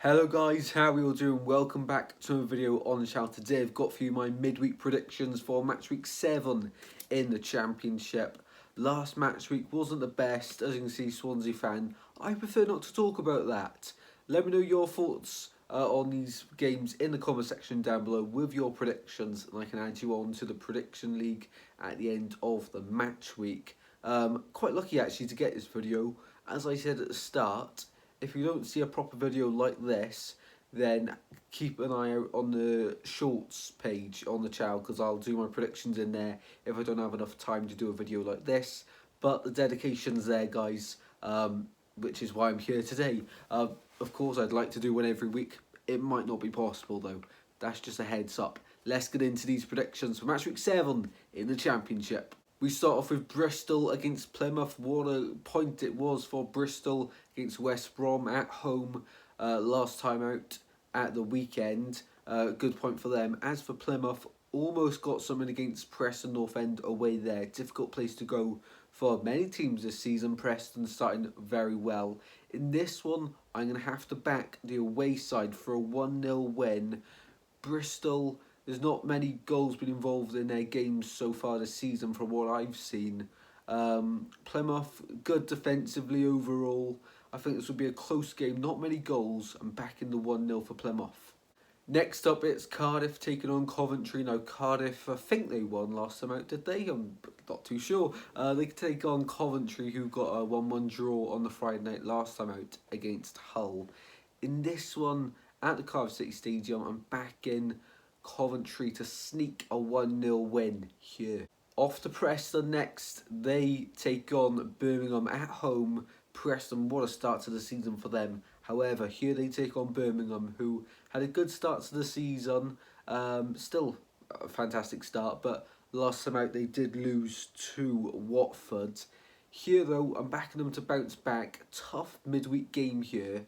Hello guys, how are we all doing? Welcome back to a video on the channel. Today I've got for you my midweek predictions for match week 7 in the Championship. Last match week wasn't the best, as you can see, Swansea fan. I prefer not to talk about that. Let me know your thoughts on these games in the comment section down below with your predictions, and I can add you on to the prediction league at the end of the match week. Quite lucky actually to get this video. As I said at the start, if you don't see a proper video like this, then keep an eye out on the shorts page on the channel, because I'll do my predictions in there if I don't have enough time to do a video like this. But the dedication's there, guys, which is why I'm here today. Of course, I'd like to do one every week. It might not be possible though. That's just a heads up. Let's get into these predictions for match week 7 in the Championship. We start off with Bristol against Plymouth. What a point it was for Bristol against West Brom at home last time out at the weekend. Good point for them. As for Plymouth, almost got something against Preston North End away there. Difficult place to go for many teams this season. Preston starting very well. In this one, I'm going to have to back the away side for a 1-0 win. Bristol, there's not many goals been involved in their games so far this season from what I've seen. Plymouth, good defensively overall. I think this will be a close game, not many goals. I'm backing the 1-0 for Plymouth. Next up, it's Cardiff taking on Coventry. Now, Cardiff, I think they won last time out, did they? I'm not too sure. They take on Coventry, who got a 1-1 draw on the Friday night last time out against Hull. In this one, at the Cardiff City Stadium, I'm backing Coventry to sneak a 1-0 win here. Off to Preston next. They take on Birmingham at home. Preston, what a start to the season for them. However, here they take on Birmingham, who had a good start to the season. Still a fantastic start, but last time out they did lose to Watford. Here though, I'm backing them to bounce back. Tough midweek game here.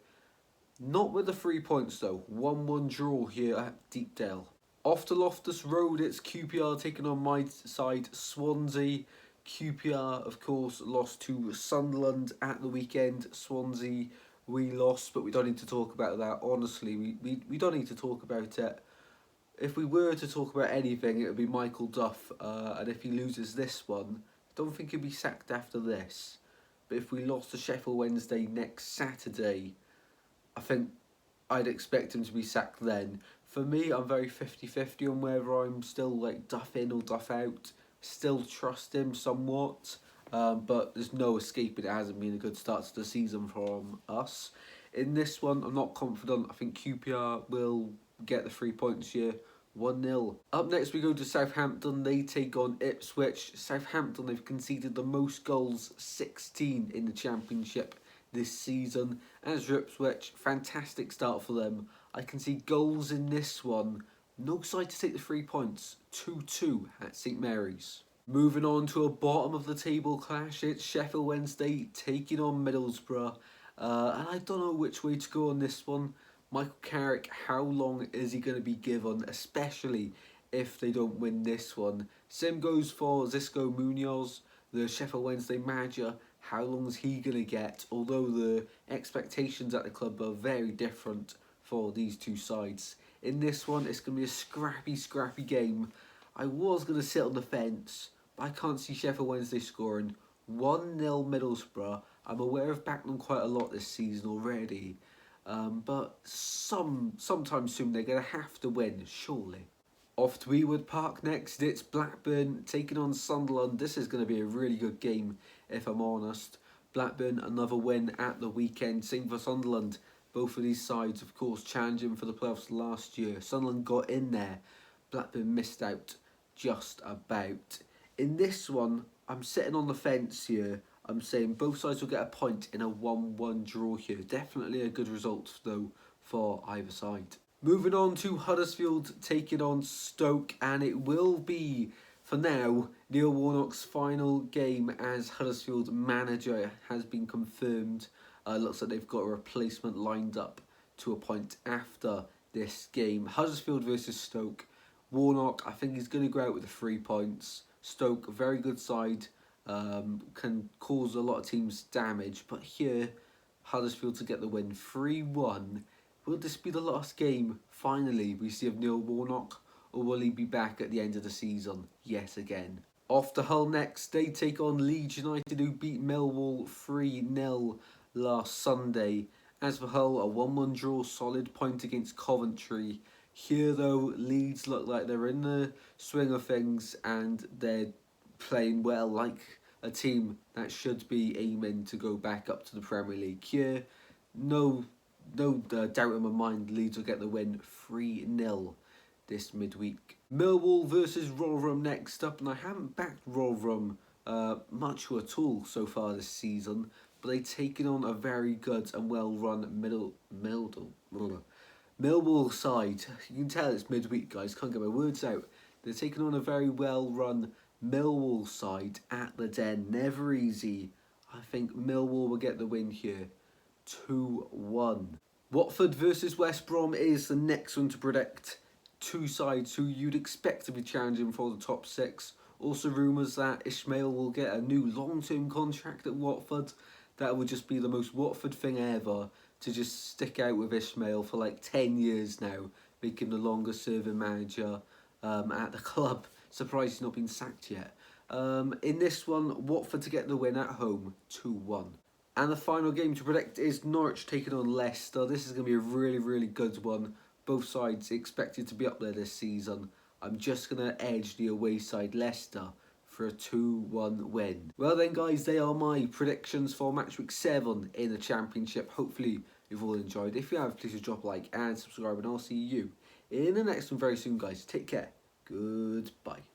Not with the 3 points though. 1-1 draw here at Deepdale. Off to Loftus Road, it's QPR taking on my side, Swansea. QPR, of course, lost to Sunderland at the weekend. Swansea, we lost, but we don't need to talk about that. Honestly, we don't need to talk about it. If we were to talk about anything, it would be Michael Duff. And if he loses this one, I don't think he'll be sacked after this. But if we lost to Sheffield Wednesday next Saturday, I think I'd expect him to be sacked then. For me, I'm very 50-50 on whether I'm still like Duff in or Duff out. Still trust him somewhat, but there's no escaping it hasn't been a good start to the season from us. In this one, I'm not confident. I think QPR will get the 3 points here. 1-0. Up next, we go to Southampton. They take on Ipswich. Southampton, they've conceded the most goals, 16 in the Championship this season. As for Ipswich, fantastic start for them. I can see goals in this one. No side to take the 3 points. 2-2 at St Mary's. Moving on to a bottom of the table clash. It's Sheffield Wednesday taking on Middlesbrough. And I don't know which way to go on this one. Michael Carrick, how long is he going to be given, especially if they don't win this one? Same goes for Xisco Munoz, the Sheffield Wednesday manager. How long is he going to get? Although the expectations at the club are very different for these two sides. In this one, it's going to be a scrappy game. I was going to sit on the fence, but I can't see Sheffield Wednesday scoring. 1-0 Middlesbrough. I'm aware of backing them quite a lot this season already. But sometime soon they're going to have to win, surely. Off to Ewood Park next, it's Blackburn taking on Sunderland. This is going to be a really good game, if I'm honest. Blackburn, another win at the weekend. Same for Sunderland. Both of these sides, of course, challenging for the playoffs last year. Sunderland got in there. Blackburn missed out just about. In this one, I'm sitting on the fence here. I'm saying both sides will get a point in a 1-1 draw here. Definitely a good result, though, for either side. Moving on to Huddersfield taking on Stoke, and it will be, for now, Neil Warnock's final game as Huddersfield manager has been confirmed. Looks like they've got a replacement lined up to appoint after this game. Huddersfield versus Stoke. Warnock, I think he's going to go out with the 3 points. Stoke, a very good side, can cause a lot of teams damage, but here Huddersfield to get the win. 3-1 Will this be the last game, finally, we see of Neil Warnock, or will he be back at the end of the season, yet again? Off to Hull next, they take on Leeds United, who beat Millwall 3-0 last Sunday. As for Hull, a 1-1 draw, solid point against Coventry. Here though, Leeds look like they're in the swing of things and they're playing well, like a team that should be aiming to go back up to the Premier League. Here, no doubt in my mind, Leeds will get the win 3-0 this midweek. Millwall versus Rotherham next up, and I haven't backed Rotherham much at all so far this season, but they've taken on a very good and well-run Millwall side. You can tell it's midweek, guys, can't get my words out. They're taking on a very well-run Millwall side at the Den. Never easy. I think Millwall will get the win here. 2-1. Watford versus West Brom is the next one to predict. Two sides who you'd expect to be challenging for the top 6. Also rumours that Ismail will get a new long-term contract at Watford. That would just be the most Watford thing ever, to just stick out with Ismail for like 10 years now, making the longest serving manager at the club. Surprised he's not been sacked yet. In this one, Watford to get the win at home, 2-1. And the final game to predict is Norwich taking on Leicester. This is going to be a really, really good one. Both sides expected to be up there this season. I'm just going to edge the away side Leicester for a 2-1 win. Well then guys, they are my predictions for match week 7 in the Championship. Hopefully you've all enjoyed. If you have, please drop a like and subscribe, and I'll see you in the next one very soon, guys. Take care. Goodbye.